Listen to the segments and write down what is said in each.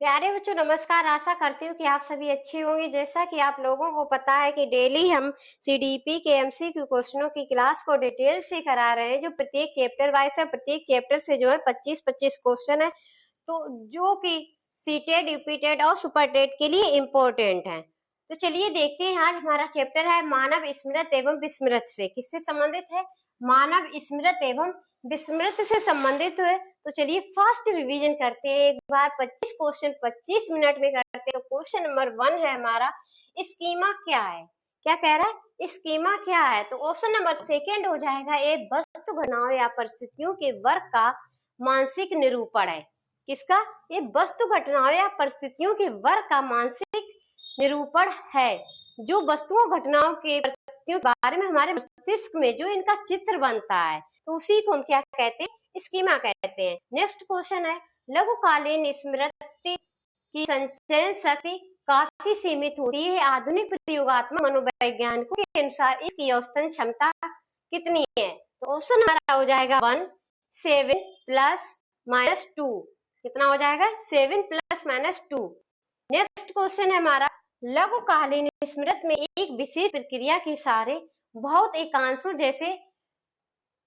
प्यारे बच्चों नमस्कार। आशा करती हूँ कि आप सभी अच्छे होंगे। जैसा कि आप लोगों को पता है कि डेली हम सीडीपी के एमसीक्यू क्वेश्चनों की क्लास को डिटेल से करा रहे हैं, जो प्रत्येक चैप्टर वाइज है। प्रत्येक चैप्टर से जो है 25-25 क्वेश्चन है, तो जो कि सीटेड, यूपीटेड और सुपरटेड के लिए इम्पोर्टेंट है। तो चलिए देखते हैं। आज हमारा चैप्टर है मानव स्मृत एवं विस्मृत से। किससे संबंधित है? मानव स्मृत एवं विस्मृत से संबंधित है। तो चलिए फर्स्ट रिवीजन करते हैं एक बार। 25 क्वेश्चन 25 मिनट में करते हैं। तो क्वेश्चन नंबर 1 है हमारा, स्कीमा क्या है? क्या कह रहा है? स्कीमा क्या है? तो ऑप्शन नंबर सेकंड हो जाएगा ए, वस्तु घटनाओं या परिस्थितियों के वर्ग का मानसिक निरूपण है। किसका? ये वस्तु घटनाओं या परिस्थितियों के वर्ग का मानसिक निरूपण है, जो वस्तुओं घटनाओं के परिस्थितियों के बारे में हमारे मस्तिष्क में जो इनका चित्र बनता है, तो उसी को हम क्या कहते हैं? स्कीमा कहते हैं। नेक्स्ट क्वेश्चन है, लघुकालीन स्मृति की संचयन शक्ति काफी सीमित होती है। आधुनिक प्रयोगात्मक मनोवैज्ञानिकों के अनुसार इसकी औसतन क्षमता कितनी है? तो ऑप्शन हमारा हो जाएगा 1, 7 प्लस माइनस 2। कितना हो जाएगा? 7 प्लस माइनस 2। नेक्स्ट क्वेश्चन है हमारा, लघुकालीन स्मृति में एक विशेष प्रक्रिया के सारे बहुत एकांशों जैसे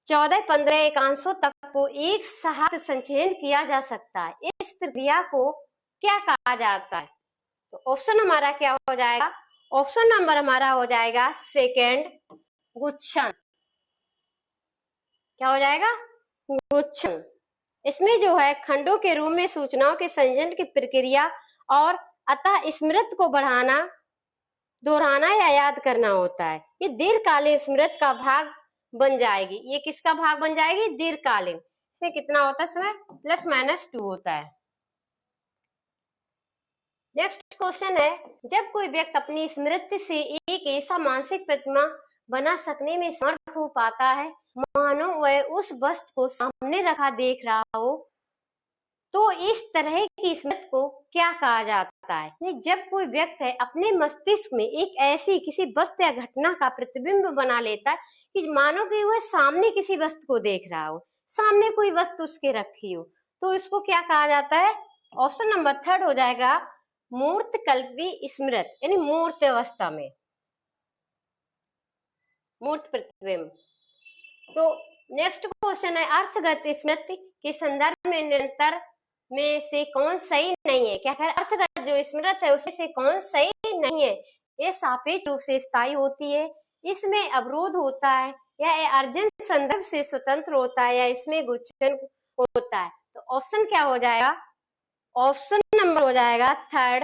14-15 एकांशों तक को एक साथ संचयन किया जा सकता है। इस प्रक्रिया को क्या कहा जाता है? तो ऑप्शन हमारा क्या हो जाएगा? ऑप्शन नंबर हमारा हो जाएगा सेकेंड, गुच्छन। क्या हो जाएगा? गुच्छन। इसमें जो है खंडों के रूप में सूचनाओं के संयोजन की प्रक्रिया और अतः स्मृति को बढ़ाना, दोहराना या याद करना होता है। ये दीर्घकालीन स्मृति का भाग बन जाएगी। ये किसका भाग बन जाएगी? दीर्घकालीन। इसमें कितना होता है समय? प्लस माइनस 2 होता है। नेक्स्ट क्वेश्चन है, जब कोई व्यक्ति अपनी स्मृति से एक ऐसा मानसिक प्रतिमा बना सकने में समर्थ हो पाता है मानो वह उस वस्तु को सामने रखा देख रहा हो, तो इस तरह की स्मृति को क्या कहा जाता है? जब कोई व्यक्ति है अपने मस्तिष्क में एक ऐसी किसी वस्तु या घटना का प्रतिबिंब बना लेता है कि मानो कि वह सामने किसी वस्तु को देख रहा हो, सामने कोई वस्तु उसके रखी हो, तो इसको क्या कहा जाता है? ऑप्शन नंबर थर्ड हो जाएगा मूर्त कल्पी स्मृति, यानी मूर्त अवस्था में, मूर्त प्रतिबिंब। तो नेक्स्ट क्वेश्चन है, अर्थगत स्मृति के संदर्भ में निरंतर में से कौन सही नहीं है? क्या कह रहा है? अर्थगत जो स्मृति है उसमें से कौन सही नहीं है? ये सापेक्ष रूप से स्थायी होती है, इसमें अवरोध होता है, या अर्जन संदर्भ से स्वतंत्र होता है, या इसमें गुच्छन होता है। तो ऑप्शन क्या हो जाएगा? ऑप्शन नंबर हो जाएगा थर्ड,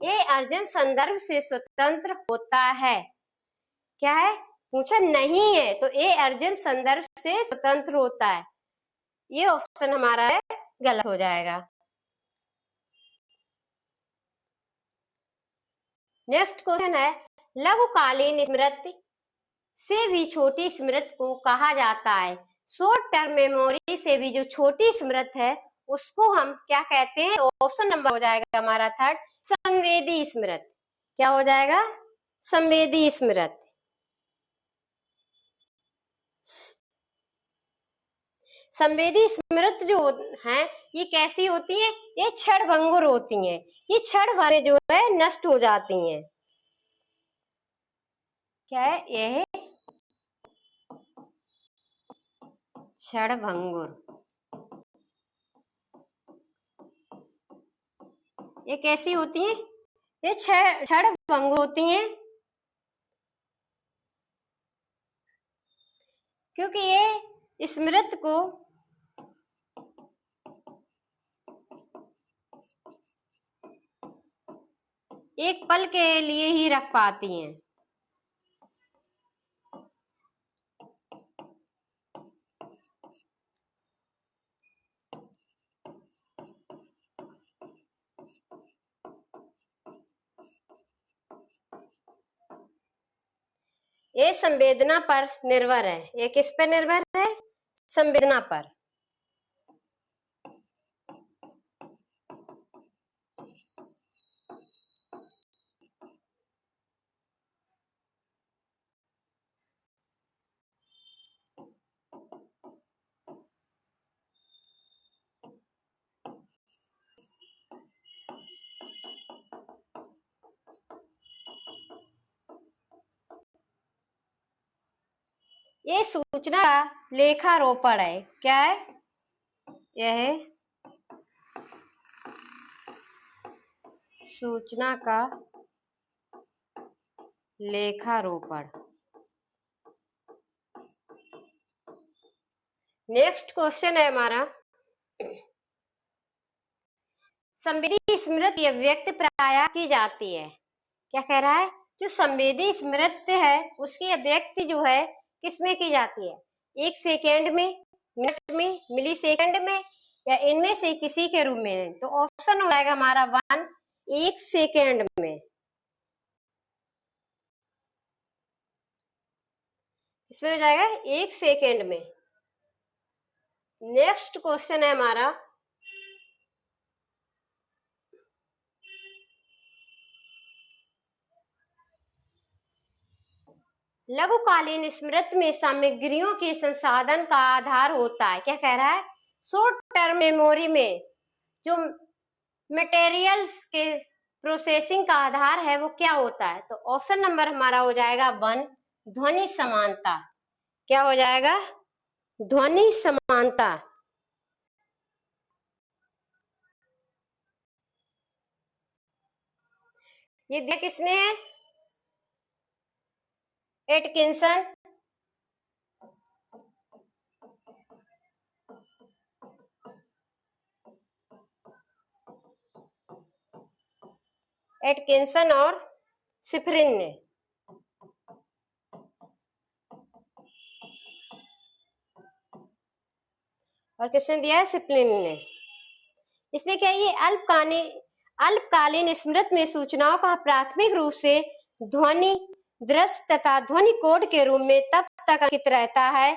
ये अर्जन संदर्भ से स्वतंत्र होता है। क्या है? पूछा नहीं है, तो ये अर्जन संदर्भ से स्वतंत्र होता है। ये ऑप्शन हमारा है गलत हो जाएगा। नेक्स्ट क्वेश्चन है, लघुकालीन स्मृति से भी छोटी स्मृति को कहा जाता है। शॉर्ट टर्म मेमोरी से भी जो छोटी स्मृति है उसको हम क्या कहते हैं? ऑप्शन नंबर हो जाएगा हमारा थर्ड, संवेदी स्मृति। क्या हो जाएगा? संवेदी स्मृति। संवेदी स्मृति जो है ये कैसी होती है? ये क्षणभंगुर होती हैं। ये क्षण भर जो है नष्ट हो जाती हैं। क्या है? यह क्षणभंगुर। ये कैसी होती है? ये क्षणभंगुर होती हैं, क्योंकि ये स्मृति को एक पल के लिए ही रख पाती हैं। ये संवेदना पर निर्भर है। ये किस पर निर्भर है? संवेदना पर। ये सूचना का लेखारोपण है। क्या है? यह सूचना का लेखारोपण। नेक्स्ट क्वेश्चन है हमारा, संवेदी स्मृति अभिव्यक्ति प्रायः की जाती है। क्या कह रहा है? जो संवेदी स्मृति है उसकी अभिव्यक्ति जो है किसमें की जाती है? 1 सेकेंड में, मिनट में, मिली सेकेंड में, या इनमें से किसी के रूप में? तो ऑप्शन हो जाएगा हमारा 1, 1 सेकेंड में। इसमें हो जाएगा 1 सेकेंड में। नेक्स्ट क्वेश्चन है हमारा, लघुकालीन स्मृति में सामग्रियों के संसाधन का आधार होता है। क्या कह रहा है? शॉर्ट टर्म मेमोरी में जो मटेरियल्स के प्रोसेसिंग का आधार है वो क्या होता है? तो ऑप्शन नंबर हमारा हो जाएगा 1, ध्वनि समानता। क्या हो जाएगा? ध्वनि समानता। ये दिया किसने है? एटकिंसन। एटकिंसन और सिफरिन ने। और किसने दिया है? सिफरिन ने। इसमें क्या है? ये अल्पकालीन स्मृति में सूचनाओं का प्राथमिक रूप से ध्वनि, दृश्य तथा ध्वनि कोड के रूप में तब तक अंकित रहता है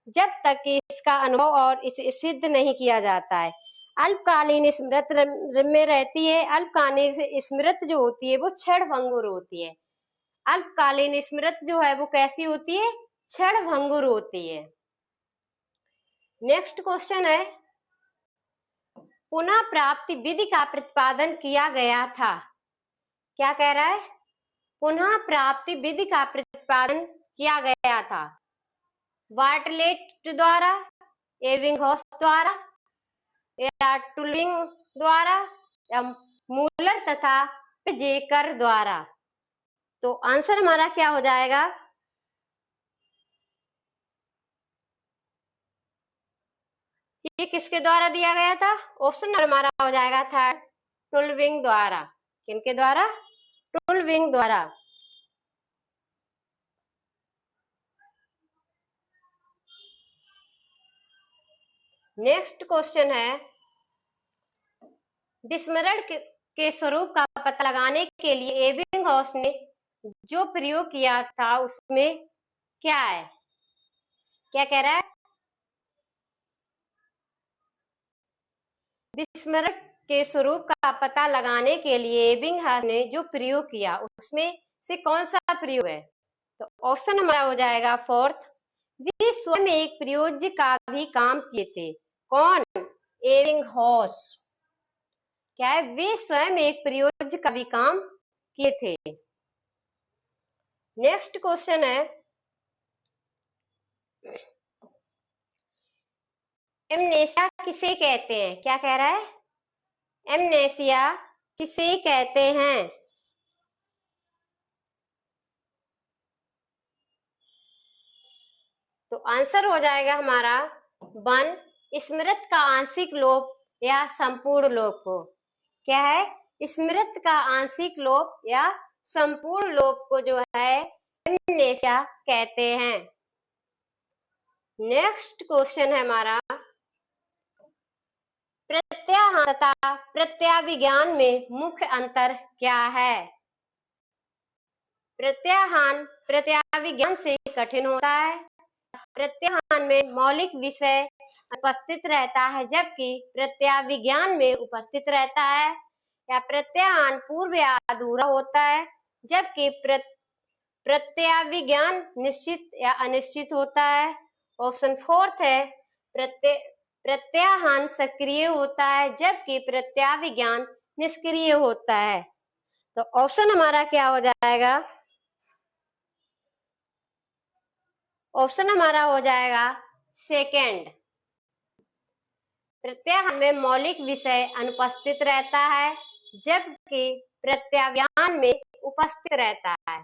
जब तक कि इसका अनुभव और इसे सिद्ध नहीं किया जाता है। अल्पकालीन स्मृति में रहती है। अल्पकालीन स्मृति जो होती है वो क्षणभंगुर होती है। अल्पकालीन स्मृति जो है वो कैसी होती है? क्षणभंगुर होती है। नेक्स्ट क्वेश्चन है, पुनः प्राप्ति विधि का प्रतिपादन किया गया था। क्या कह रहा है? पुनः प्राप्ति विधि का प्रतिपादन किया गया था। बार्टलेट द्वारा, एबिंगहॉस द्वारा, या टुलिंग द्वारा, या मूलर तथा जेकर द्वारा। तो आंसर हमारा क्या हो जाएगा? ये किसके द्वारा दिया गया था? ऑप्शन नंबर हमारा हो जाएगा 3, टुलविंग द्वारा। किनके द्वारा? टुलविंग द्वारा। नेक्स्ट क्वेश्चन है, विस्मरण के स्वरूप का पता लगाने के लिए एबिंगहॉस ने जो प्रयोग किया था उसमें क्या है? क्या कह रहा है? विस्मरण के स्वरूप का पता लगाने के लिए एबिंगहॉस ने जो प्रयोग किया उसमें से कौन सा प्रयोग है? तो ऑप्शन हमारा हो जाएगा 4, वे स्वयं एक प्रयोज्य का भी काम किए थे। कौन? एबिंगहॉस। क्या है? वे स्वयं एक प्रयोज्य का भी काम किए थे। नेक्स्ट क्वेश्चन है, एमनेसिया किसे कहते हैं? क्या कह रहा है? एमनेसिया किसे कहते हैं? तो आंसर हो जाएगा हमारा 1, स्मृति का आंशिक लोप या संपूर्ण लोप को। क्या है? स्मृति का आंशिक लोप या संपूर्ण लोप को जो है एमनेसिया कहते हैं। नेक्स्ट क्वेश्चन है हमारा, प्रत्याहान तथा प्रत्याविज्ञान में मुख्य अंतर क्या है? प्रत्याहान प्रत्याविज्ञान से कठिन होता है। प्रत्याहान में मौलिक विषय उपस्थित रहता है जबकि प्रत्याविज्ञान में उपस्थित रहता है। या प्रत्याहान पूर्व या अधूरा होता है जबकि प्रत्याविज्ञान निश्चित या अनिश्चित होता है। ऑप्शन 4 है, प्रत्याहान सक्रिय होता है जबकि प्रत्याविज्ञान निष्क्रिय होता है। तो ऑप्शन हमारा क्या हो जाएगा? ऑप्शन हमारा हो जाएगा सेकेंड। प्रत्याहार में मौलिक विषय अनुपस्थित रहता है जबकि प्रत्याव्यान में उपस्थित रहता है।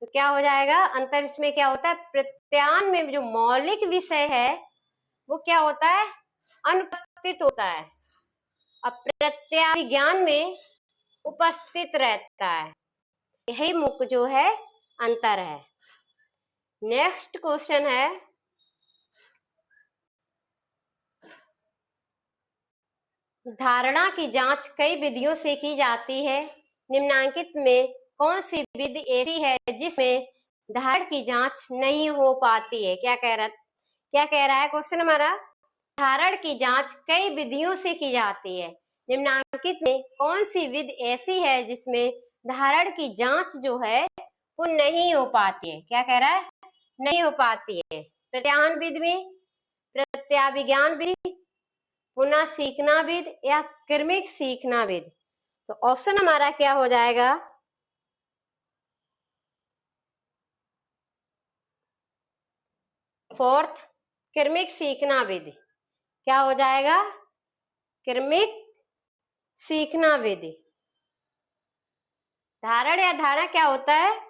तो क्या हो जाएगा अंतर इसमें क्या होता है, प्रत्याहार में जो मौलिक विषय है वो क्या होता है, अनुपस्थित होता है, अब प्रत्याविज्ञान में उपस्थित रहता है। यही मुख्य जो है अंतर है। नेक्स्ट क्वेश्चन है, धारणा की जांच कई विधियों से की जाती है, निम्नांकित में कौन सी विधि ऐसी है जिसमें धारणा की जांच नहीं हो पाती है। क्या कह रहा है क्वेश्चन हमारा, धारण की जांच कई विधियों से की जाती है, निम्नांकित में कौन सी विधि ऐसी है जिसमें धारण की जांच जो है वो नहीं हो पाती है। क्या कह रहा है, नहीं हो पाती है। प्रत्याहार विधि में, प्रत्याविज्ञान विधि, पुनः सीखना विधि या क्रमिक सीखना विधि। तो ऑप्शन हमारा क्या हो जाएगा, फोर्थ क्रमिक सीखना विधि। क्या हो जाएगा, क्रमिक सीखना विधि। धारण या धारणा क्या होता है,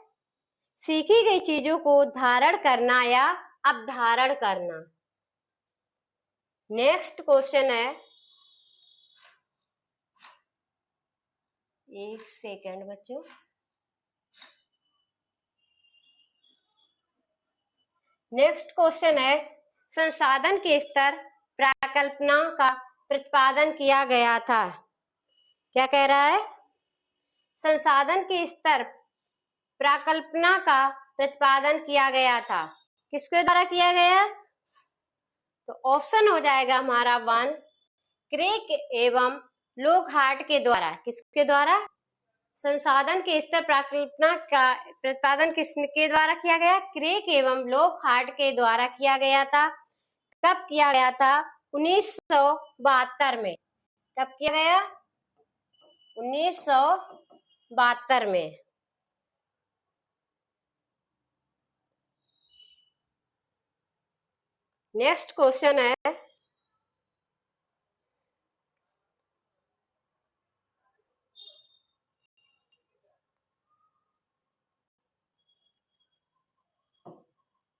सीखी गई चीजों को धारण करना या अवधारण करना। नेक्स्ट क्वेश्चन है, एक सेकेंड बच्चों, नेक्स्ट क्वेश्चन है, संसाधन के स्तर प्राकल्पना का प्रतिपादन किया गया था। क्या कह रहा है, संसाधन के स्तर प्राकल्पना का प्रतिपादन किया गया था, किसके द्वारा किया गया। तो ऑप्शन हो जाएगा हमारा 1 क्रेक एवं लोकहार्ट के द्वारा। किसके द्वारा, संसाधन के स्तर प्राकल्पना का प्रतिपादन किसके द्वारा किया गया, क्रेक एवं लोकहार्ट के द्वारा किया गया था। कब किया गया था, 1972 में। कब किया गया, 1972 में। नेक्स्ट क्वेश्चन है,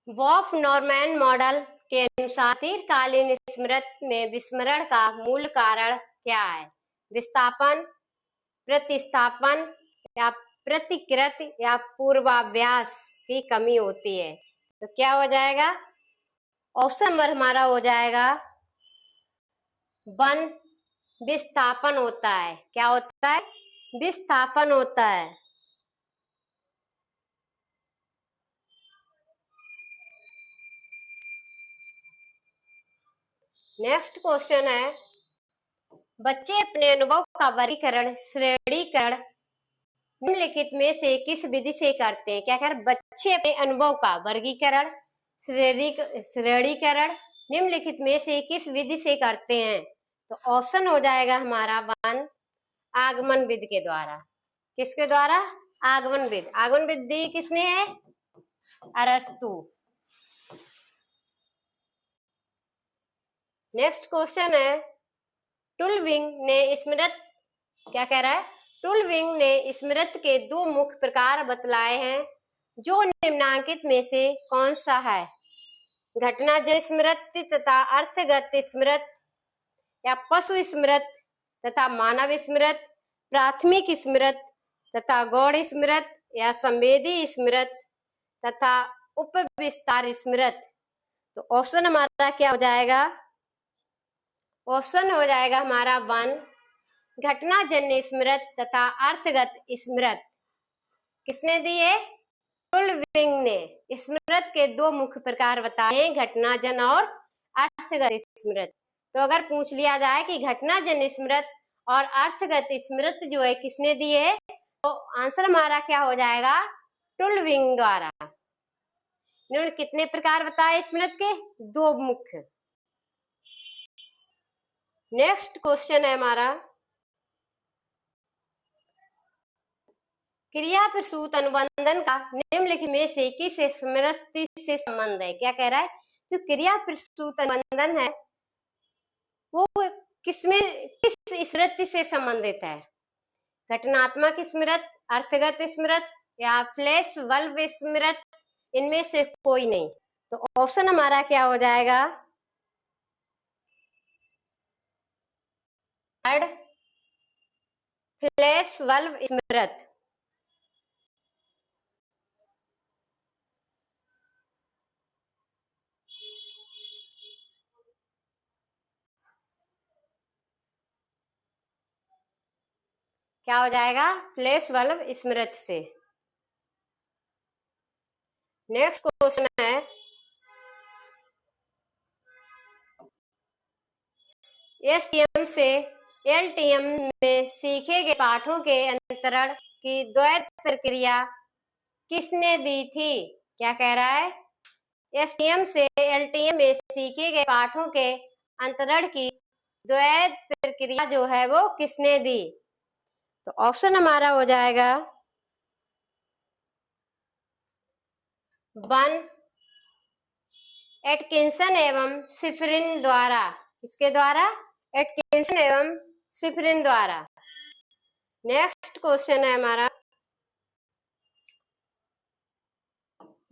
वॉफ नॉरमैन मॉडल के अनुसार दीर्घकालीन स्मृति में विस्मरण का मूल कारण क्या है, विस्थापन, प्रतिस्थापन या प्रतिकृत या पूर्वाभ्यास की कमी होती है। तो क्या हो जाएगा, ऑप्शन नंबर हमारा हो जाएगा 1 विस्थापन होता है। क्या होता है, विस्थापन होता है। नेक्स्ट क्वेश्चन है, बच्चे अपने अनुभव का वर्गीकरण श्रेणीकरण निम्नलिखित में से किस विधि से करते हैं। क्या कर, बच्चे अपने अनुभव का वर्गीकरण श्रेणीकरण निम्नलिखित में से किस विधि से करते हैं। तो ऑप्शन हो जाएगा हमारा 1 आगमन विधि के द्वारा। किसके द्वारा, आगमन विधि। आगमन विधि किसने है, अरस्तु। नेक्स्ट क्वेश्चन है, टुलविंग ने स्मृति, क्या कह रहा है, टुलविंग ने स्मृति के 2 मुख्य प्रकार बतलाए हैं, जो निम्नांकित में से कौन सा है, घटनाजन्य स्मृति तथा अर्थगत स्मृति या पशु स्मृति तथा मानव स्मृति, प्राथमिक स्मृति तथा गौड़ स्मृति या संवेदी स्मृति तथा उपविस्तार स्मृति। तो ऑप्शन हमारा क्या हो जाएगा, ऑप्शन हो जाएगा हमारा 1 घटनाजन्य स्मृति तथा अर्थगत स्मृति। किसने दिए, टुलविंग ने स्मृति के 2 मुख्य प्रकार बताए, घटनाजन्य और अर्थगत स्मृति। तो अगर पूछ लिया जाए कि घटनाजन्य स्मृति और अर्थगत स्मृति जो है किसने दिए है, तो आंसर हमारा क्या हो जाएगा, टुलविंग द्वारा। इन्होंने कितने प्रकार बताए स्मृति के, 2 मुख्य। नेक्स्ट क्वेश्चन है हमारा, क्रिया प्रसूत अनुबंधन का निम्नलिखित में से किस स्मृति से संबंध है? क्या कह रहा है? जो क्रिया प्रसूत अनुबंधन है वो किस स्मृति से संबंधित है? घटनात्मक स्मृति, अर्थगत स्मृति या फ्लैश बल्ब स्मृति? इनमें से कोई नहीं। तो ऑप्शन हमारा क्या हो जाएगा? थर्ड, फ्लैश बल्ब स्मृति। क्या हो जाएगा? फ्लैश बल्ब स्मृति से। नेक्स्ट क्वेश्चन है, एसटीएम से एलटीएम में सीखे गए पाठों के अंतरण की द्वैध प्रक्रिया किसने दी थी? क्या कह रहा है? एसटीएम से एलटीएम में सीखे गए पाठों के अंतरण की द्वैध प्रक्रिया जो है वो किसने दी? तो ऑप्शन हमारा हो जाएगा 1, एटकिंसन एवं शिफरिन द्वारा। इसके द्वारा? एटकिंसन एवं शिफरिन द्वारा। नेक्स्ट क्वेश्चन है हमारा,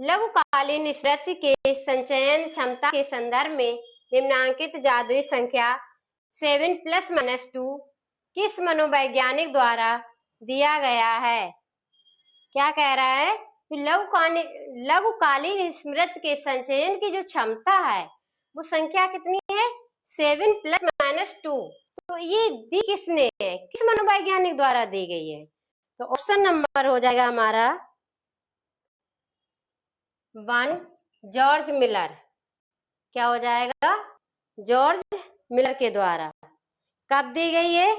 लघुकालीन स्मृति के संचयन क्षमता के संदर्भ में निम्नांकित जादुई संख्या 7+-2 किस मनोवैज्ञानिक द्वारा दिया गया है? क्या कह रहा है? लघुकालीन स्मृति के संचयन की जो क्षमता है वो संख्या कितनी है? 7+-2। तो ये दी किसने है? किस मनोवैज्ञानिक द्वारा दी गई है? तो ऑप्शन नंबर हो जाएगा हमारा 1, जॉर्ज मिलर। क्या हो जाएगा? जॉर्ज मिलर के द्वारा। कब दी गई है?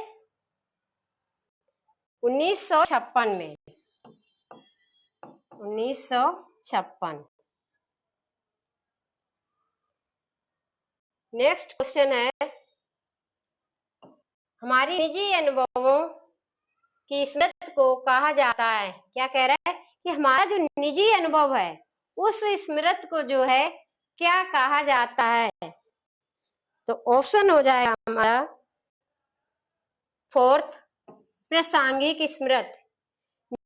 1956 में। 1956। नेक्स्ट क्वेश्चन है, हमारी निजी अनुभवों की स्मृति को कहा जाता है। क्या कह रहा है? कि हमारा जो निजी अनुभव है उस स्मृति को जो है क्या कहा जाता है? तो ऑप्शन हो जाएगा हमारा 4th, प्रासंगिक स्मृति।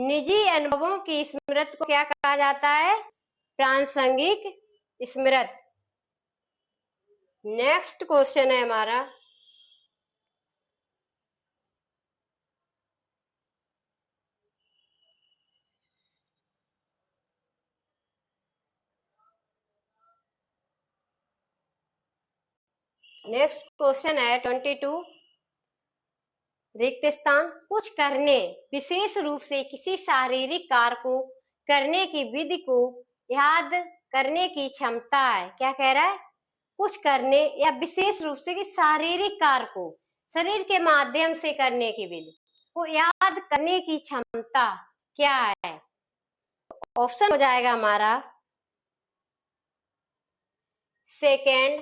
निजी अनुभवों की स्मृति को क्या कहा जाता है? प्रासंगिक स्मृति। नेक्स्ट क्वेश्चन है हमारा, नेक्स्ट क्वेश्चन है 22, रिक्त स्थान। कुछ करने, विशेष रूप से किसी शारीरिक कार्य को करने की विधि को याद करने की क्षमता है। क्या कह रहा है? कुछ करने या विशेष रूप से कि शारीरिक कार्य को शरीर के माध्यम से करने की विधि को याद करने की क्षमता क्या है? ऑप्शन हो जाएगा हमारा 2nd,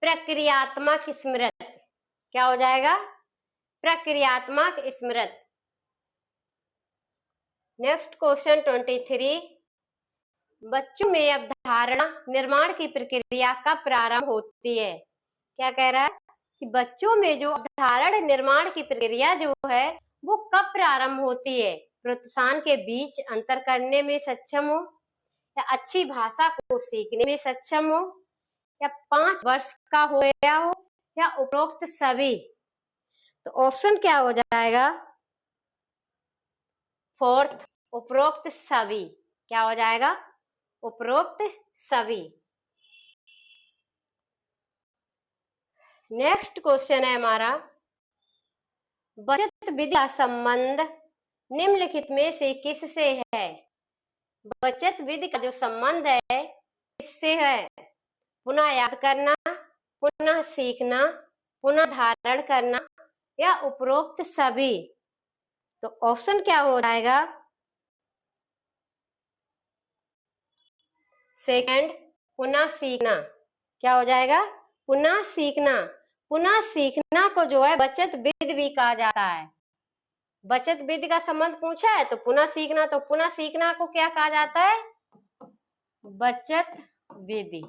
प्रक्रियात्मक स्मृति। क्या हो जाएगा? प्रक्रियात्मक स्मृति। नेक्स्ट क्वेश्चन 23, बच्चों में अवधारणा निर्माण की प्रक्रिया कब प्रारंभ होती है? क्या कह रहा है? कि बच्चों में जो अवधारणा निर्माण की प्रक्रिया जो है वो कब प्रारंभ होती है? प्रोत्साहन के बीच अंतर करने में सक्षम हो, या अच्छी भाषा को सीखने में सक्षम हो, या 5 वर्ष का हो गया हो, या उपरोक्त सभी? तो ऑप्शन क्या हो जाएगा? 4th, उपरोक्त सभी। क्या हो जाएगा? उपरोक्त सभी। नेक्स्ट क्वेश्चन है हमारा, बचत विधि का संबंध निम्नलिखित में से किससे है? बचत विधि का जो संबंध है किससे है? पुनः याद करना, पुनः सीखना, पुनः धारण करना, या उपरोक्त सभी? तो ऑप्शन क्या हो जाएगा? 2nd, पुनः सीखना। क्या हो जाएगा? पुनः सीखना। पुनः सीखना को जो है बचत विधि भी कहा जाता है। बचत विधि का संबंध पूछा है तो पुनः सीखना, तो पुनः सीखना को क्या कहा जाता है? बचत विधि।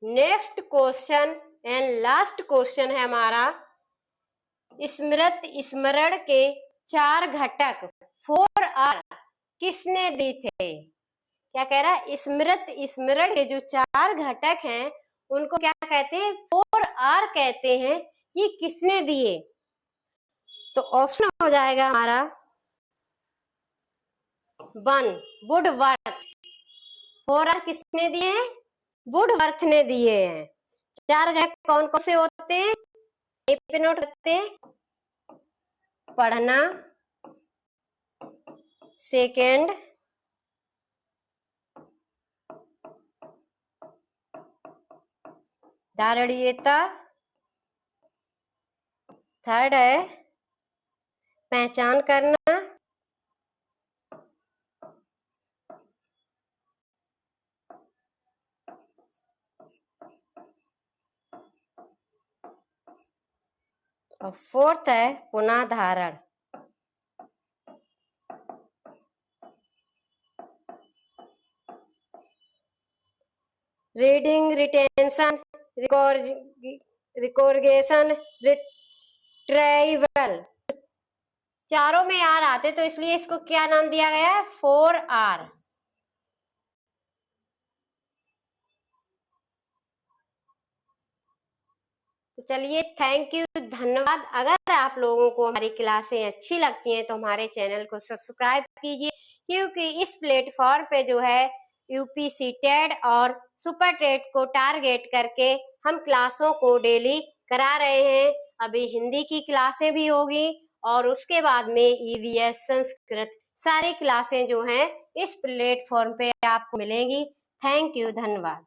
Next question and last question है हमारा, स्मरण के 4 घटक 4R किसने दी थे? क्या कह रहा है? स्मरण के जो 4 घटक हैं उनको क्या कहते हैं? 4R कहते हैं। ये किसने दिए? तो ऑप्शन हो जाएगा हमारा 1 वुडवर्थ। 4R किसने दिए हैं? वुडवर्थ ने दिए हैं। 4 घटक कौन कौन से होते हैं? पे नोट करते हैं, पढ़ना, सेकेंड धारणीयता, थर्ड है पहचान करना, और फोर्थ है पुनः धारण। रीडिंग, रिटेंशन, रिकॉर्गेशन, रिट्राइवल, चारों में आर आते तो इसलिए इसको क्या नाम दिया गया है? 4R। तो चलिए, थैंक यू, धन्यवाद। अगर आप लोगों को हमारी क्लासें अच्छी लगती हैं तो हमारे चैनल को सब्सक्राइब कीजिए, क्योंकि इस प्लेटफॉर्म पे जो है यूपीसी टेट और सुपर टेट को टारगेट करके हम क्लासों को डेली करा रहे हैं। अभी हिंदी की क्लासें भी होगी और उसके बाद में ईवीएस, संस्कृत, सारी क्लासें जो हैं इस प्लेटफॉर्म पे आपको मिलेंगी। थैंक यू, धन्यवाद।